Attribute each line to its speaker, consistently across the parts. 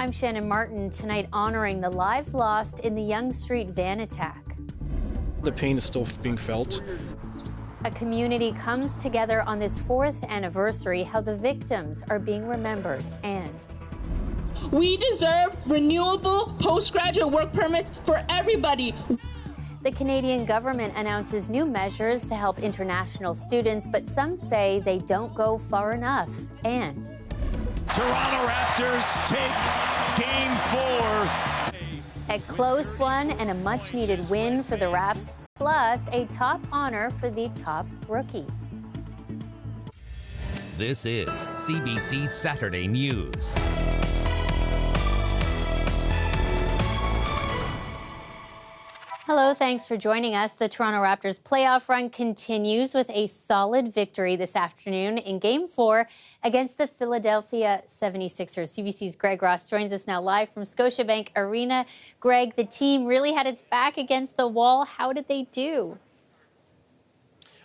Speaker 1: I'm Shannon Martin, tonight honoring the lives lost in the Yonge Street van attack.
Speaker 2: The pain is still being felt.
Speaker 1: A community comes together on this 4th anniversary, how the victims are being remembered, and
Speaker 3: we deserve renewable postgraduate work permits for everybody.
Speaker 1: The Canadian government announces new measures to help international students, but some say they don't go far enough. And
Speaker 4: Toronto Raptors take Game 4.
Speaker 1: A close one and a much-needed win for the Raps, plus a top honor for the top rookie.
Speaker 5: This is CBC Saturday News.
Speaker 1: Hello, thanks for joining us. The Toronto Raptors playoff run continues with a solid victory this afternoon in Game 4 against the Philadelphia 76ers. CBC's Greg Ross joins us now live from Scotiabank Arena. Greg, the team really had its back against the wall. How did they do?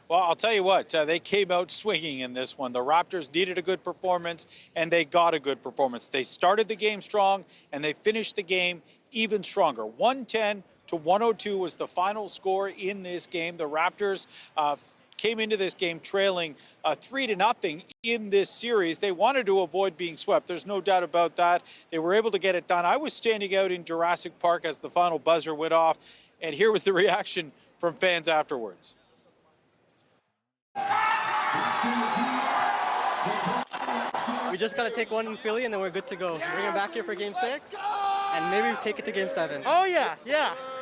Speaker 6: Well, I'll tell you what, they came out swinging in this one. The Raptors needed a good performance, and they got a good performance. They started the game strong, and they finished the game even stronger. 110-102 was the final score in this game. The Raptors came into this game trailing 3-0 in this series. They wanted to avoid being swept. There's no doubt about that. They were able to get it done. I was standing out in Jurassic Park as the final buzzer went off, and here was the reaction from fans afterwards.
Speaker 7: We just got to take one in Philly, and then we're good to go. Bring it back here for Game 6, and maybe take it to Game 7.
Speaker 8: Oh, yeah.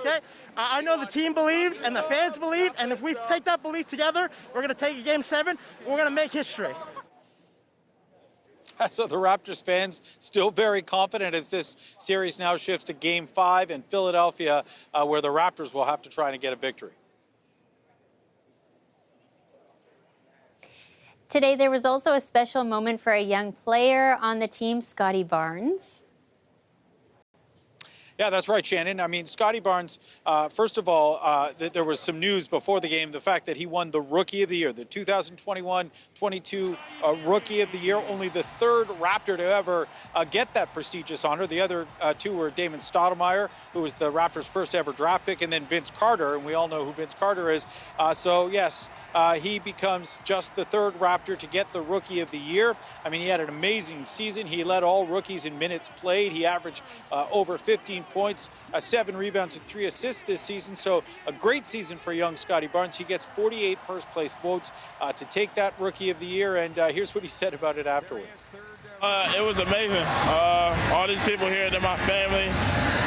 Speaker 8: Okay. I know the team believes, and the fans believe, and if we take that belief together, we're going to take a Game 7, we're going to make history.
Speaker 6: So the Raptors fans still very confident as this series now shifts to Game 5 in Philadelphia, where the Raptors will have to try and get a victory.
Speaker 1: Today, there was also a special moment for a young player on the team, Scotty Barnes.
Speaker 6: Yeah, that's right, Shannon. I mean, Scotty Barnes, first of all, there was some news before the game, the fact that he won the Rookie of the Year, the 2021-22 Rookie of the Year, only the third Raptor to ever get that prestigious honor. The other two were Damon Stoudemire, who was the Raptors' first ever draft pick, and then Vince Carter, and we all know who Vince Carter is. So, yes, he becomes just the third Raptor to get the Rookie of the Year. I mean, he had an amazing season. He led all rookies in minutes played. He averaged over 15 points, 7 rebounds, and 3 assists this season. So a great season for young Scotty Barnes. He gets 48 first-place votes to take that Rookie of the Year, and here's what he said about it afterwards.
Speaker 9: It was amazing. All these people here, they're my family.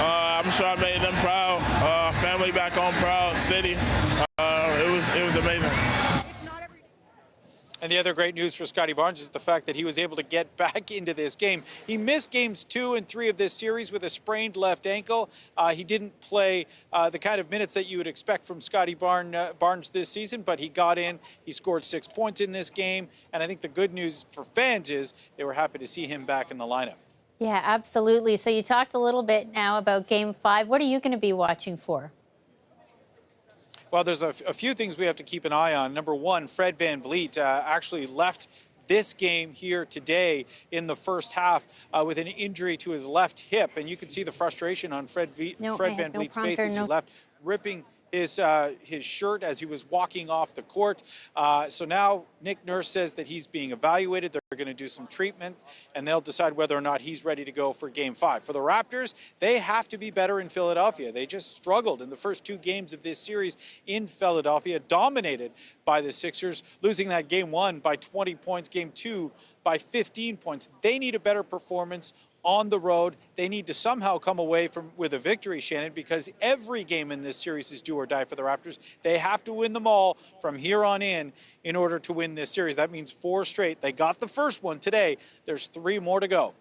Speaker 9: I'm sure I made them proud. Family back home proud, city. It was amazing.
Speaker 6: And the other great news for Scotty Barnes is the fact that he was able to get back into this game. He missed games 2 and 3 of this series with a sprained left ankle. He didn't play the kind of minutes that you would expect from Scotty Barnes this season, but he got in. He scored 6 points in this game. And I think the good news for fans is they were happy to see him back in the lineup.
Speaker 1: Yeah, absolutely. So you talked a little bit now about Game 5. What are you going to be watching for?
Speaker 6: Well, there's a few things we have to keep an eye on. Number one, Fred VanVleet actually left this game here today in the first half with an injury to his left hip. And you can see the frustration on Fred VanVleet's face as he left, ripping his shirt as he was walking off the court. So now Nick Nurse says that he's being evaluated. They're going to do some treatment, and they'll decide whether or not he's ready to go for Game 5. For the Raptors, they have to be better in Philadelphia. They just struggled in the first 2 games of this series in Philadelphia, dominated by the Sixers, losing that Game 1 by 20 points, Game 2 by 15 points. They need a better performance on the road. They need to somehow come away with a victory, Shannon, because every game in this series is do or die for the Raptors. They have to win them all from here on in order to win this series. That means 4 straight. They got the first one today. There's 3 more to go.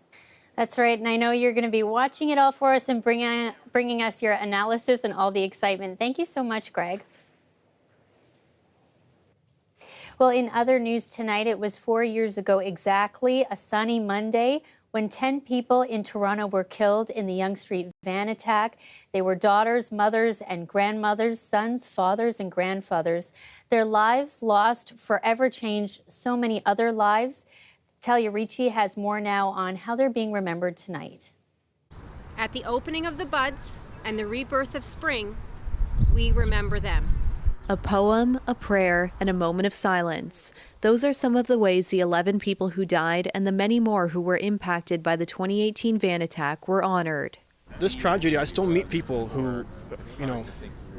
Speaker 1: That's right, and I know you're going to be watching it all for us and bringing us your analysis and all the excitement. Thank you so much, Greg. Well, in other news tonight, it was 4 years ago exactly, a sunny Monday, when 10 people in Toronto were killed in the Yonge Street van attack. They were daughters, mothers, and grandmothers, sons, fathers, and grandfathers. Their lives lost, forever changed so many other lives. Talia Ricci has more now on how they're being remembered tonight.
Speaker 10: At the opening of the buds and the rebirth of spring, we remember them.
Speaker 11: A poem, a prayer, and a moment of silence. Those are some of the ways the 11 people who died and the many more who were impacted by the 2018 van attack were honored.
Speaker 2: This tragedy, I still meet people who,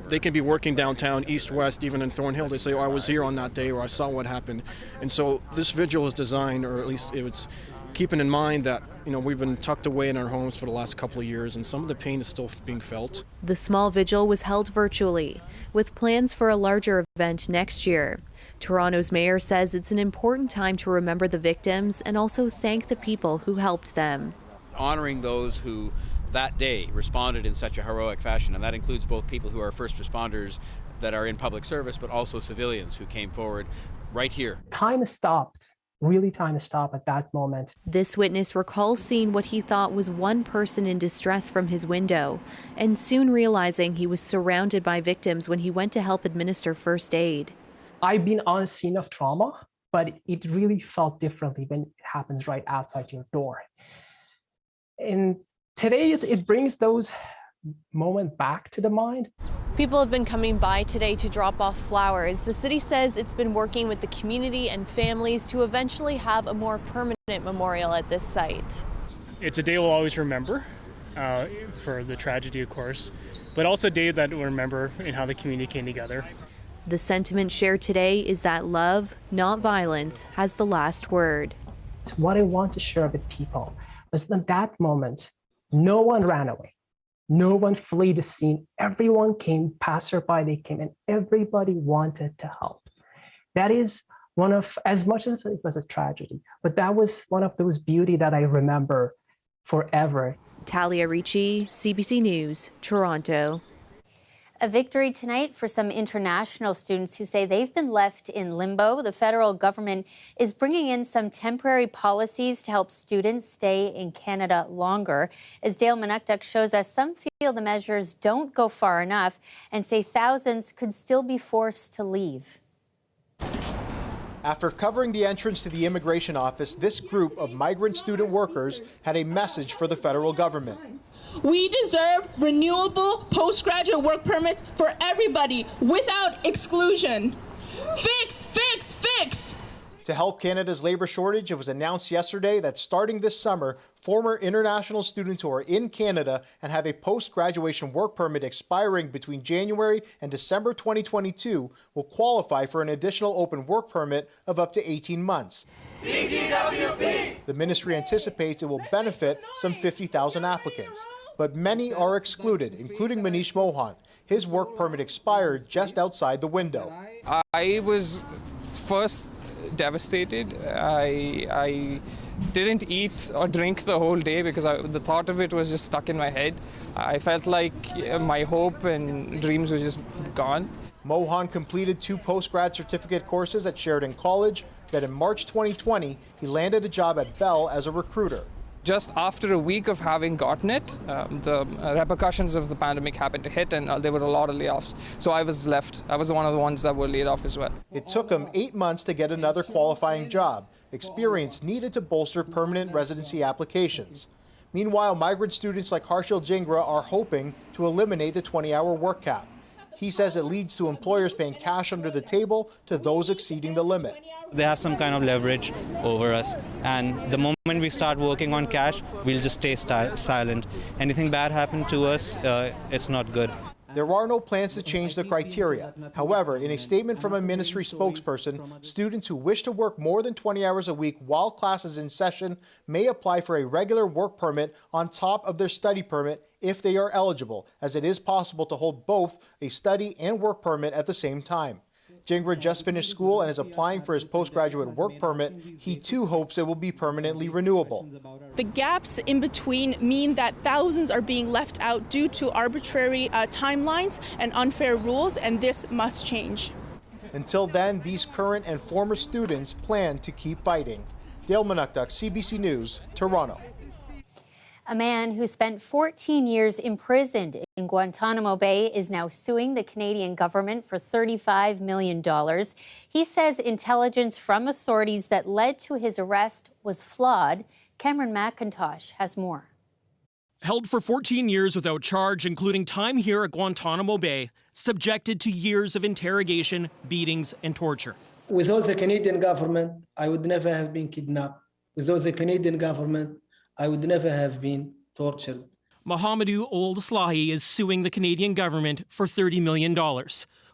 Speaker 2: they can be working downtown, east, west, even in Thornhill. They say, oh, I was here on that day, or I saw what happened. And so this vigil is designed, or at least it's keeping in mind that, we've been tucked away in our homes for the last couple of years, and some of the pain is still being felt.
Speaker 11: The small vigil was held virtually, with plans for a larger event next year. Toronto's mayor says it's an important time to remember the victims and also thank the people who helped them.
Speaker 12: Honoring those who that day responded in such a heroic fashion, and that includes both people who are first responders that are in public service, but also civilians who came forward right here.
Speaker 13: Time stopped. Really time to stop at that moment.
Speaker 11: This witness recalls seeing what he thought was one person in distress from his window, and soon realizing he was surrounded by victims when he went to help administer first aid.
Speaker 13: I've been on a scene of trauma, but it really felt differently when it happens right outside your door. And today it brings those moments back to the mind.
Speaker 14: People have been coming by today to drop off flowers. The city says it's been working with the community and families to eventually have a more permanent memorial at this site.
Speaker 15: It's a day we'll always remember for the tragedy, of course, but also a day that we'll remember in how the community came together.
Speaker 11: The sentiment shared today is that love, not violence, has the last word.
Speaker 13: What I want to share with people was that in that moment, no one ran away. No one fled the scene. Everyone came, passerby, they came, and everybody wanted to help. That is one of, as much as it was a tragedy, but that was one of those beauty that I remember forever.
Speaker 11: Talia Ricci, CBC News, Toronto.
Speaker 1: A victory tonight for some international students who say they've been left in limbo. The federal government is bringing in some temporary policies to help students stay in Canada longer. As Dale Manukduk shows us, some feel the measures don't go far enough and say thousands could still be forced to leave.
Speaker 16: After covering the entrance to the immigration office, this group of migrant student workers had a message for the federal government.
Speaker 3: We deserve renewable postgraduate work permits for everybody without exclusion. Fix, fix, fix!
Speaker 16: To help Canada's labor shortage, it was announced yesterday that starting this summer, former international students who are in Canada and have a post-graduation work permit expiring between January and December 2022 will qualify for an additional open work permit of up to 18 months. BGWP! The ministry anticipates it will benefit some 50,000 applicants, but many are excluded, including Manish Mohan. His work permit expired just outside the window.
Speaker 17: I was first devastated. I didn't eat or drink the whole day because the thought of it was just stuck in my head. I felt like my hope and dreams were just gone.
Speaker 16: Mohan completed 2 post-grad certificate courses at Sheridan College. Then in March 2020, he landed a job at Bell as a recruiter.
Speaker 17: Just after a week of having gotten it, the repercussions of the pandemic happened to hit, and there were a lot of layoffs. So I was left. I was one of the ones that were laid off as well.
Speaker 16: It took him 8 months to get another qualifying job, experience needed to bolster permanent residency applications. Meanwhile, migrant students like Harshil Jingra are hoping to eliminate the 20-hour work cap. He says it leads to employers paying cash under the table to those exceeding the limit.
Speaker 18: They have some kind of leverage over us, and the moment we start working on cash, we'll just stay silent. Anything bad happen to us, it's not good.
Speaker 16: There are no plans to change the criteria. However, in a statement from a ministry spokesperson, students who wish to work more than 20 hours a week while class is in session may apply for a regular work permit on top of their study permit if they are eligible, as it is possible to hold both a study and work permit at the same time. Jingra just finished school and is applying for his postgraduate work permit. He too hopes it will be permanently renewable.
Speaker 3: The gaps in between mean that thousands are being left out due to arbitrary timelines and unfair rules, and this must change.
Speaker 16: Until then, these current and former students plan to keep fighting. Dale Manukduk, CBC News, Toronto.
Speaker 1: A man who spent 14 years imprisoned in Guantanamo Bay is now suing the Canadian government for $35 million. He says intelligence from authorities that led to his arrest was flawed. Cameron McIntosh has more.
Speaker 19: Held for 14 years without charge, including time here at Guantanamo Bay, subjected to years of interrogation, beatings, and torture.
Speaker 20: Without the Canadian government, I would never have been kidnapped. Without the Canadian government, I would never have been tortured.
Speaker 19: Mohamedou Ould Slahi is suing the Canadian government for $30 million,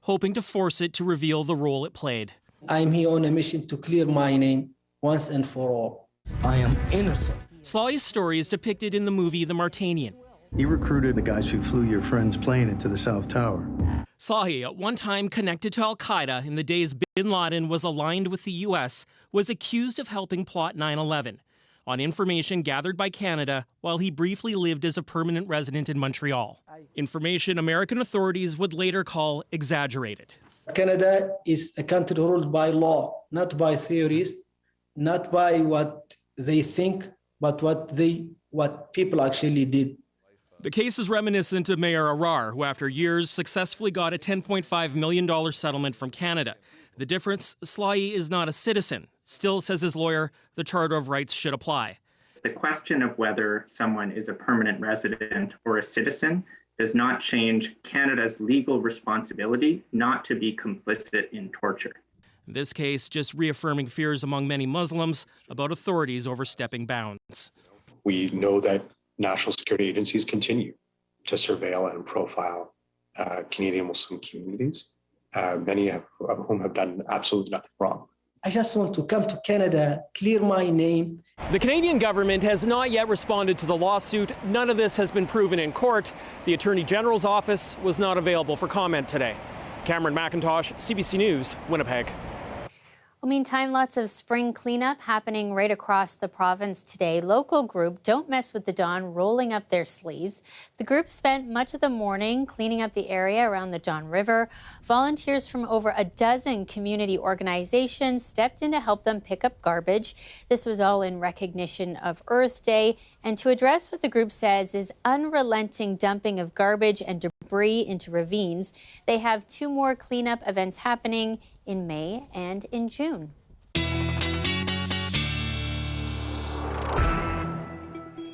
Speaker 19: hoping to force it to reveal the role it played.
Speaker 20: I'm here on a mission to clear my name once and for all.
Speaker 21: I am innocent.
Speaker 19: Slahi's story is depicted in the movie The Martanian.
Speaker 21: He recruited the guys who flew your friend's plane into the South Tower.
Speaker 19: Slahi, at one time connected to al-Qaeda in the days bin Laden was aligned with the U.S., was accused of helping plot 9/11 on information gathered by Canada while he briefly lived as a permanent resident in Montreal. Information American authorities would later call exaggerated.
Speaker 20: Canada is a country ruled by law, not by theories, not by what they think, but what people actually did.
Speaker 19: The case is reminiscent of Mayor Arar, who after years successfully got a $10.5 million settlement from Canada. The difference, Slahi is not a citizen. Still, says his lawyer, the Charter of Rights should apply.
Speaker 22: The question of whether someone is a permanent resident or a citizen does not change Canada's legal responsibility not to be complicit in torture.
Speaker 19: This case just reaffirming fears among many Muslims about authorities overstepping bounds.
Speaker 23: We know that national security agencies continue to surveil and profile Canadian Muslim communities, many of whom have done absolutely nothing wrong.
Speaker 20: I just want to come to Canada, clear my name.
Speaker 19: The Canadian government has not yet responded to the lawsuit. None of this has been proven in court. The Attorney General's office was not available for comment today. Cameron McIntosh, CBC News, Winnipeg.
Speaker 1: Well, meantime, lots of spring cleanup happening right across the province today. Local group Don't Mess with the Don rolling up their sleeves. The group spent much of the morning cleaning up the area around the Don River. Volunteers from over a dozen community organizations stepped in to help them pick up garbage. This was all in recognition of Earth Day and to address what the group says is unrelenting dumping of garbage and debris into ravines. They have 2 more cleanup events happening in May and in June.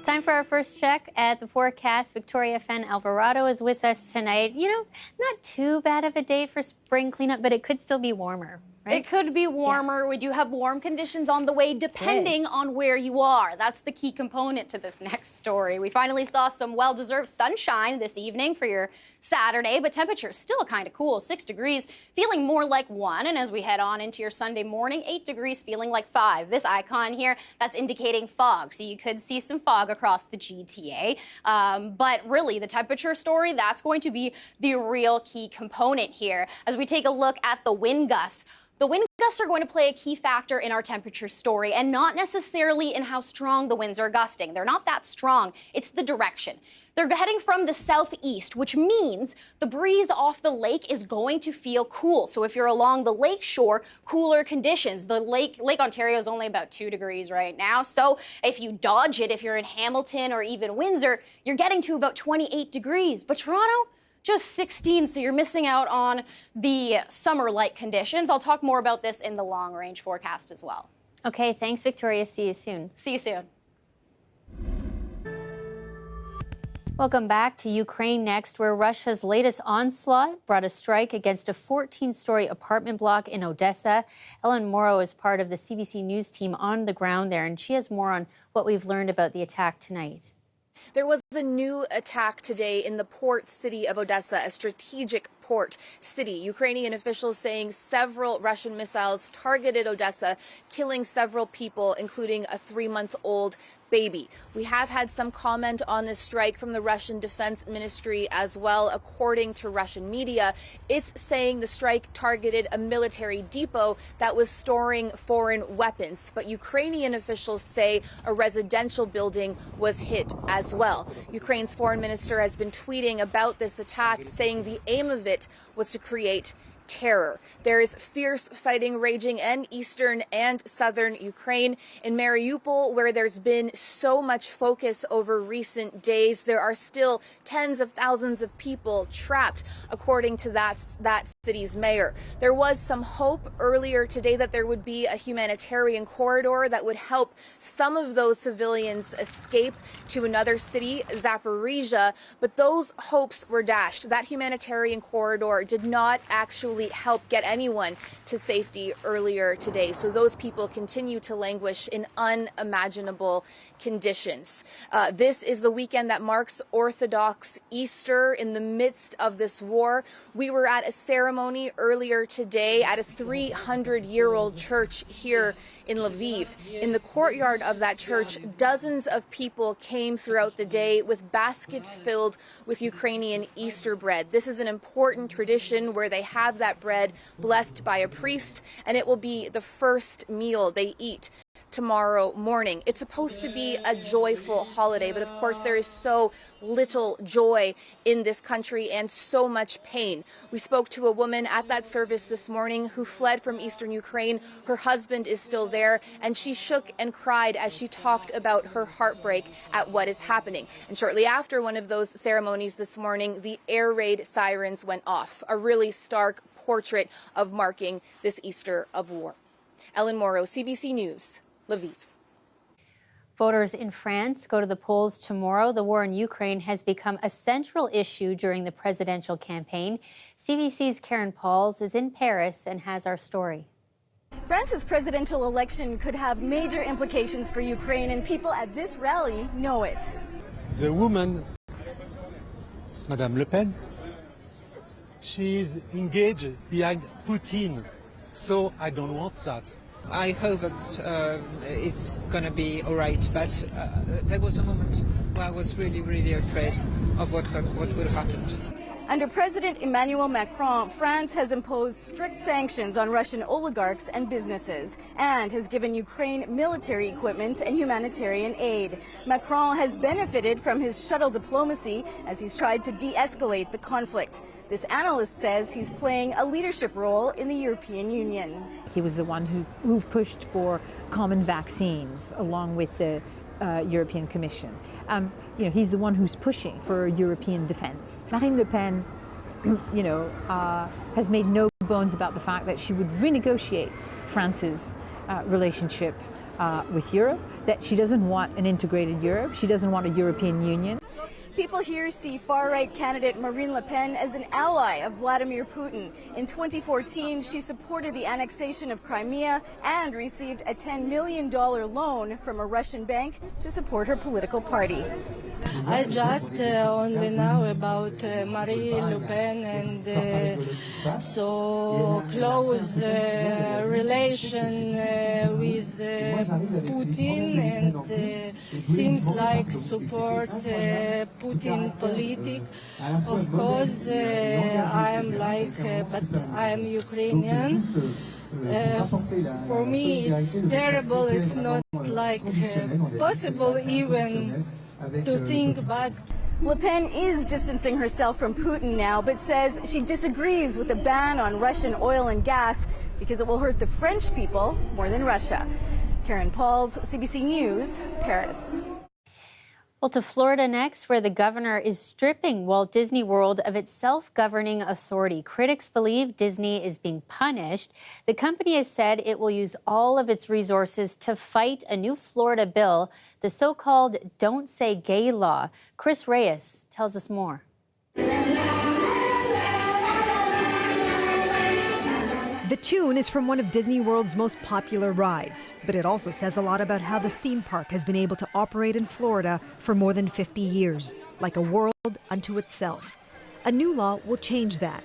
Speaker 1: Time for our first check at the forecast. Victoria Fenn Alvarado is with us tonight. You know, not too bad of a day for spring cleanup, but it could still be warmer. Right?
Speaker 24: It could be warmer. Yeah. We do have warm conditions on the way, depending on where you are. That's the key component to this next story. We finally saw some well-deserved sunshine this evening for your Saturday, but temperatures still kind of cool. 6 degrees, feeling more like 1. And as we head on into your Sunday morning, 8 degrees, feeling like 5. This icon here, that's indicating fog. So you could see some fog across the GTA. But really, the temperature story, that's going to be the real key component here. As we take a look at the wind gusts, the wind gusts are going to play a key factor in our temperature story, and not necessarily in how strong the winds are gusting. They're not that strong. It's the direction. They're heading from the southeast, which means the breeze off the lake is going to feel cool. So if you're along the lake shore, cooler conditions. The Lake Ontario is only about 2 degrees right now. So if you dodge it, if you're in Hamilton or even Windsor, you're getting to about 28 degrees. But Toronto, just 16, so you're missing out on the summer-like conditions. I'll talk more about this in the long-range forecast as well.
Speaker 1: Okay, thanks, Victoria. See you soon.
Speaker 24: See you soon.
Speaker 1: Welcome back to Ukraine next, where Russia's latest onslaught brought a strike against a 14-story apartment block in Odessa. Ellen Morrow is part of the CBC News team on the ground there, and she has more on what we've learned about the attack tonight.
Speaker 14: There was a new attack today in the port city of Odessa, a strategic port city. Ukrainian officials saying several Russian missiles targeted Odessa, killing several people, including a 3-month-old baby. We have had some comment on this strike from the Russian Defense Ministry as well. According to Russian media, it's saying the strike targeted a military depot that was storing foreign weapons. But Ukrainian officials say a residential building was hit as well. Ukraine's foreign minister has been tweeting about this attack, saying the aim of it was to create terror. There is fierce fighting raging in eastern and southern Ukraine. In Mariupol, where there's been so much focus over recent days, there are still tens of thousands of people trapped, according to that city's mayor. There was some hope earlier today that there would be a humanitarian corridor that would help some of those civilians escape to another city, Zaporizhia, but those hopes were dashed. That humanitarian corridor did not actually help get anyone to safety earlier today. So those people continue to languish in unimaginable conditions. This is the weekend that marks Orthodox Easter in the midst of this war. We were at a ceremony earlier today at a 300-year-old church here in Lviv. In the courtyard of that church, dozens of people came throughout the day with baskets filled with Ukrainian Easter bread. This is an important tradition where they have that bread blessed by a priest, and it will be the first meal they eat tomorrow morning. It's supposed to be a joyful holiday, but of course there is so little joy in this country and so much pain. We spoke to a woman at that service this morning who fled from eastern Ukraine. Her husband is still there, and she shook and cried as she talked about her heartbreak at what is happening. And shortly after one of those ceremonies this morning, the air raid sirens went off, a really stark portrait of marking this Easter of war. Ellen Morrow, CBC News, Lviv.
Speaker 1: Voters in France go to the polls tomorrow. The war in Ukraine has become a central issue during the presidential campaign. CBC's Karen Pauls is in Paris and has our story.
Speaker 4: France's presidential election could have major implications for Ukraine, and people at this rally know it.
Speaker 5: The woman, Madame Le Pen, she is engaged behind Putin, so I don't want that.
Speaker 7: I hope that it's going to be all right, but there was a moment where I was really, really afraid of what will happen.
Speaker 4: Under President Emmanuel Macron, France has imposed strict sanctions on Russian oligarchs and businesses and has given Ukraine military equipment and humanitarian aid. Macron has benefited from his shuttle diplomacy as he's tried to de-escalate the conflict. This analyst says he's playing a leadership role in the European Union.
Speaker 8: He was the one who pushed for common vaccines along with the European Commission. He's the one who's pushing for European defense. Marine Le Pen, has made no bones about the fact that she would renegotiate France's relationship with Europe, that she doesn't want an integrated Europe, she doesn't want a European Union.
Speaker 4: People here see far-right candidate Marine Le Pen as an ally of Vladimir Putin. In 2014, she supported the annexation of Crimea and received a $10 million loan from a Russian bank to support her political party.
Speaker 25: I just only know about Marine Le Pen and so close relation with Putin, and seems like support Putin politic. Of course, I am but I am Ukrainian. For me, it's terrible. It's not like possible even to think about.
Speaker 4: Le Pen is distancing herself from Putin now, but says she disagrees with the ban on Russian oil and gas because it will hurt the French people more than Russia. Karen Pauls, CBC News, Paris.
Speaker 1: Well, to Florida next, where the governor is stripping Walt Disney World of its self-governing authority. Critics believe Disney is being punished. The company has said it will use all of its resources to fight a new Florida bill, the so-called Don't Say Gay law. Chris Reyes tells us more.
Speaker 26: The tune is from one of Disney World's most popular rides, but it also says a lot about how the theme park has been able to operate in Florida for more than 50 years, like a world unto itself. A new law will change that.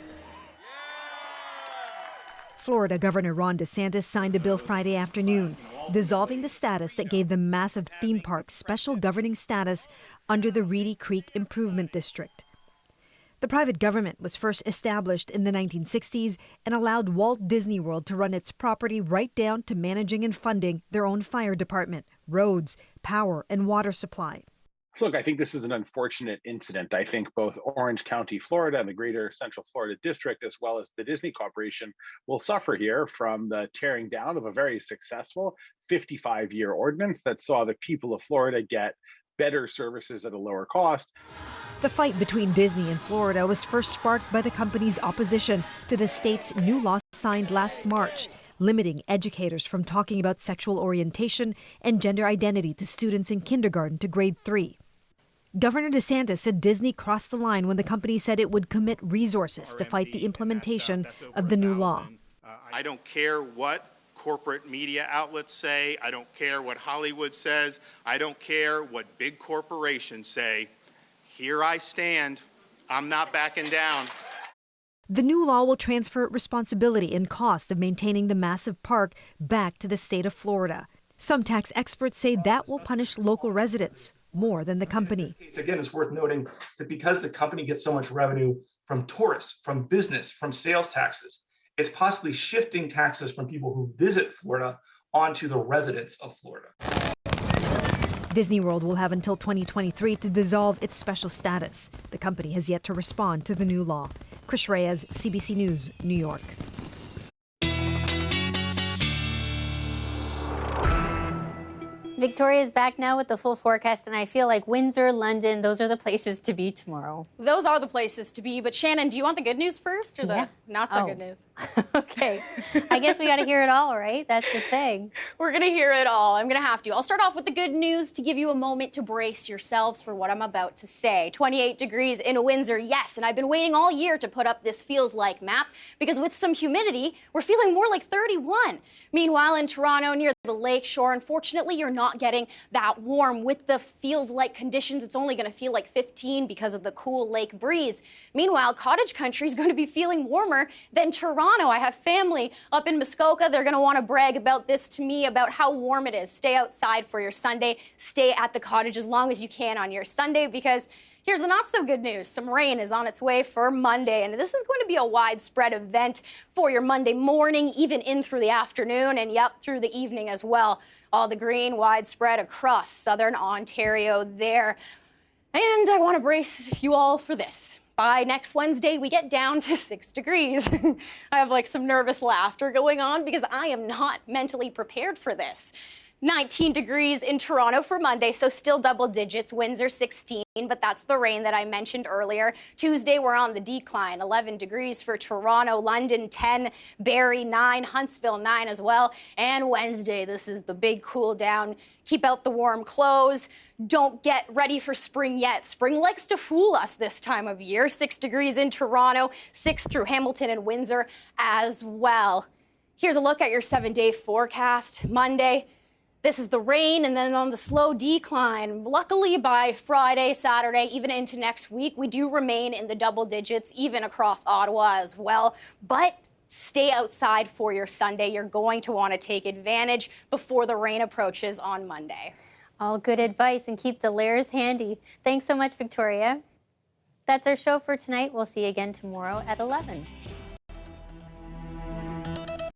Speaker 26: Florida Governor Ron DeSantis signed a bill Friday afternoon, dissolving the status that gave the massive theme park special governing status under the Reedy Creek Improvement District. The private government was first established in the 1960s and allowed Walt Disney World to run its property right down to managing and funding their own fire department, roads, power, and water supply.
Speaker 27: Look, I think this is an unfortunate incident. I think both Orange County, Florida, and the greater Central Florida District, as well as the Disney Corporation, will suffer here from the tearing down of a very successful 55-year ordinance that saw the people of Florida get better services at a lower cost.
Speaker 26: The fight between Disney and Florida was first sparked by the company's opposition to the state's new law signed last March, limiting educators from talking about sexual orientation and gender identity to students in kindergarten to grade 3. Governor DeSantis said Disney crossed the line when the company said it would commit resources to fight the implementation of the new law.
Speaker 2: I don't care what corporate media outlets say. I don't care what Hollywood says. I don't care what big corporations say. Here I stand. I'm not backing down.
Speaker 26: The new law will transfer responsibility and cost of maintaining the massive park back to the state of Florida. Some tax experts say that will punish local residents more than the company.
Speaker 6: Again, it's worth noting that because the company gets so much revenue from tourists, from business, from sales taxes, it's possibly shifting taxes from people who visit Florida onto the residents of Florida.
Speaker 26: Disney World will have until 2023 to dissolve its special status. The company has yet to respond to the new law. Chris Reyes, CBC News, New York.
Speaker 1: Victoria is back now with the full forecast, and I feel like Windsor, London, those are the places to be tomorrow.
Speaker 24: Those are the places to be. But Shannon, do you want the good news first or the not so good news?
Speaker 1: Okay. I guess we got to hear it all, right? That's the thing.
Speaker 24: We're going to hear it all. I'm going to have to. I'll start off with the good news to give you a moment to brace yourselves for what I'm about to say. 28 degrees in Windsor, yes. And I've been waiting all year to put up this feels like map because with some humidity, we're feeling more like 31. Meanwhile, in Toronto, near the lake shore, unfortunately, you're not getting that warm. With the feels like conditions, it's only going to feel like 15 because of the cool lake breeze. Meanwhile, cottage country is going to be feeling warmer than Toronto. I have family up in Muskoka. They're going to want to brag about this to me, about how warm it is. Stay outside for your Sunday. Stay at the cottage as long as you can on your Sunday, because here's the not so good news. Some rain is on its way for Monday, and this is going to be a widespread event for your Monday morning, even in through the afternoon, and yep, through the evening as well. All the green widespread across southern Ontario there. And I want to brace you all for this. By next Wednesday, we get down to 6 degrees. I have like some nervous laughter going on because I am not mentally prepared for this. 19 degrees in Toronto for Monday, so still double digits. Windsor 16, but that's the rain that I mentioned earlier. Tuesday, we're on the decline. 11 degrees for Toronto, London 10, Barrie 9, Huntsville 9 as well. And Wednesday, this is the big cool down. Keep out the warm clothes. Don't get ready for spring yet. Spring likes to fool us this time of year. 6 degrees in Toronto, 6 through Hamilton and Windsor as well. Here's a look at your 7-day forecast. Monday, this is the rain, and then on the slow decline. Luckily, by Friday, Saturday, even into next week, we do remain in the double digits, even across Ottawa as well. But stay outside for your Sunday. You're going to want to take advantage before the rain approaches on Monday.
Speaker 1: All good advice, and keep the layers handy. Thanks so much, Victoria. That's our show for tonight. We'll see you again tomorrow at 11.